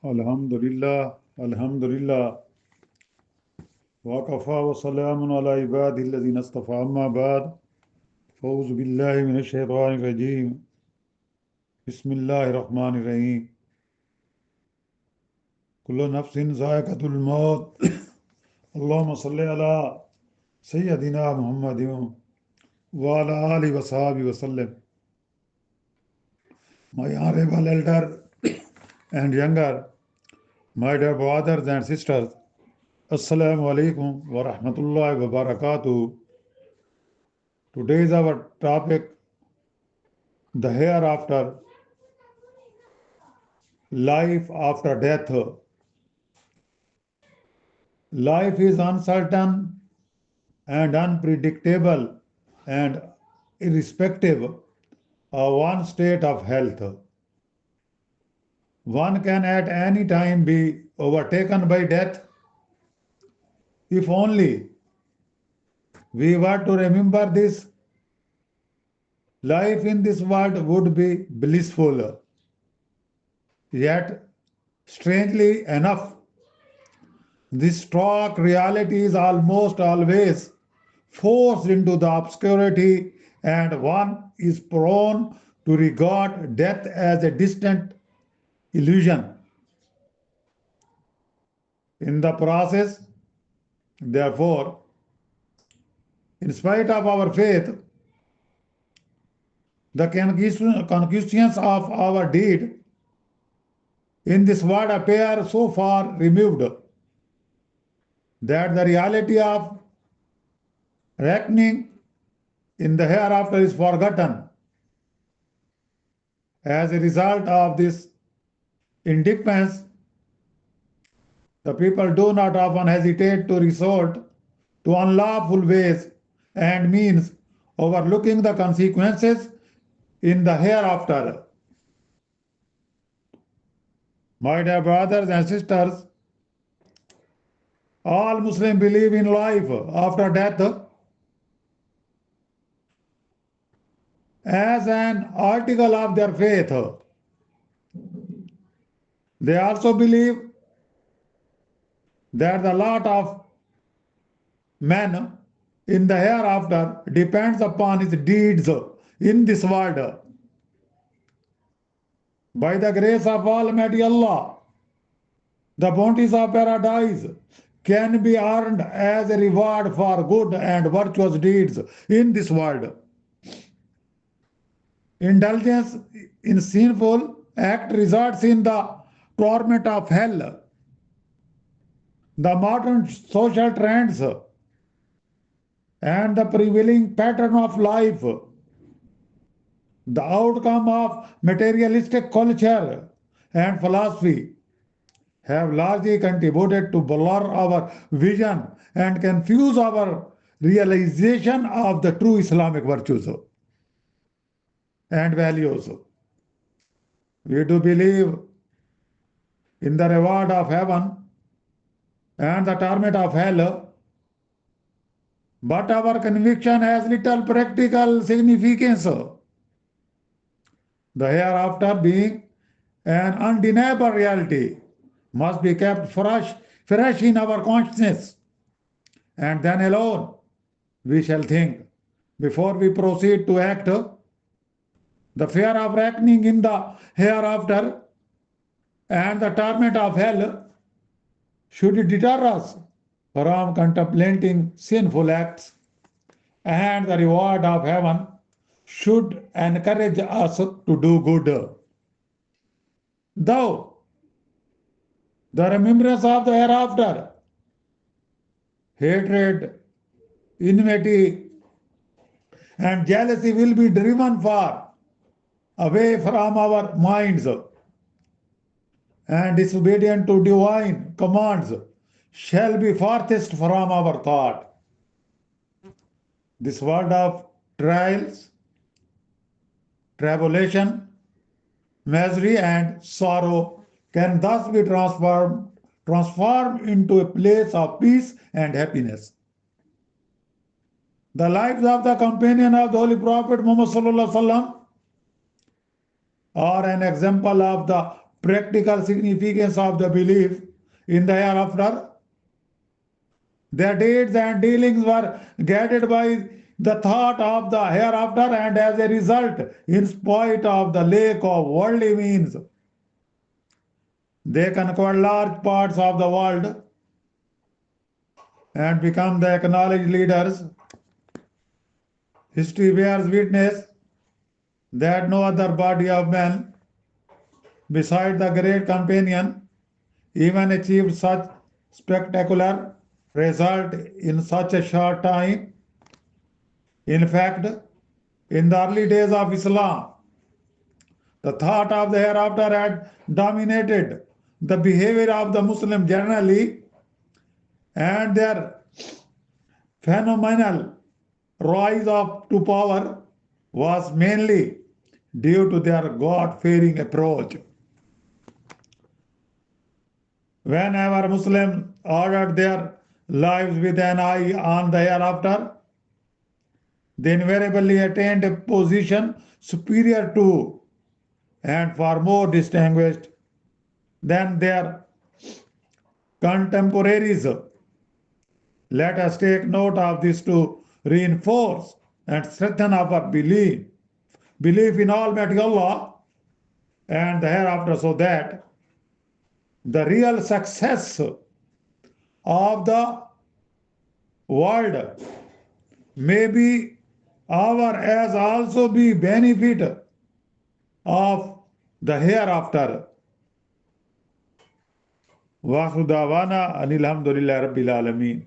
Alhamdulillah, Alhamdulillah, wa kafa wa salamun ala ibadi alladhina istafa amma ba'd. Fawzu billahi minash shaitanir rajim. Bismillahir rahmanir rahim. Kullu nafsin za'iqatul maut. Allahumma salli ala Sayyidina Muhammadin wa ala alihi wa sahbihi wa sallam. My honorable elder and younger, my dear brothers and sisters, Assalamu alaikum wa rahmatullahi wa barakatuh. Today is our topic, the hereafter, life after death. Life is uncertain and unpredictable and irrespective of one's state of health. One can at any time be overtaken by death. If only we were to remember this, life in this world would be blissful. Yet, strangely enough, this stark reality is almost always forced into the obscurity, and one is prone to regard death as a distant illusion. In the process, therefore, in spite of our faith, the concupiscence of our deed in this world appear so far removed that the reality of reckoning in the hereafter is forgotten. As a result of this indifference, the people do not often hesitate to resort to unlawful ways and means, overlooking the consequences in the hereafter. My dear brothers and sisters, all Muslims believe in life after death as an article of their faith. They also believe that the lot of man in the hereafter depends upon his deeds in this world. By the grace of Almighty Allah, the bounties of paradise can be earned as a reward for good and virtuous deeds in this world. Indulgence in sinful act results in the torment of hell. The modern social trends and the prevailing pattern of life, the outcome of materialistic culture and philosophy, have largely contributed to blur our vision and confuse our realization of the true Islamic virtues and values. We do believe in the reward of heaven and the torment of hell, but our conviction has little practical significance. The hereafter, being an undeniable reality, must be kept fresh in our consciousness, and then alone we shall think before we proceed to act. The fear of reckoning in the hereafter and the torment of hell should deter us from contemplating sinful acts, and the reward of heaven should encourage us to do good. Though the remembrance of the hereafter, hatred, enmity, and jealousy will be driven far away from our minds, and disobedient to divine commands shall be farthest from our thought. This world of trials, tribulation, misery, and sorrow can thus be transformed into a place of peace and happiness. The lives of the companion of the Holy Prophet Muhammad Sallallahu Alaihi Wasallam are an example of the practical significance of the belief in the hereafter. Their deeds and dealings were guided by the thought of the hereafter, and as a result, in spite of the lack of worldly means, they conquered large parts of the world and become the acknowledged leaders. History bears witness that no other body of men, beside the great companion, even achieved such spectacular result in such a short time. In fact, in the early days of Islam, the thought of the hereafter had dominated the behavior of the Muslim generally, and their phenomenal rise up to power was mainly due to their God-fearing approach. Whenever Muslims ordered their lives with an eye on the hereafter, they invariably attained a position superior to and far more distinguished than their contemporaries. Let us take note of this to reinforce and strengthen our belief in Almighty Allah and the hereafter, so that the real success of the world may be our as also be benefit of the hereafter. Wa dawana anil hamdulillahi rabbil alamin.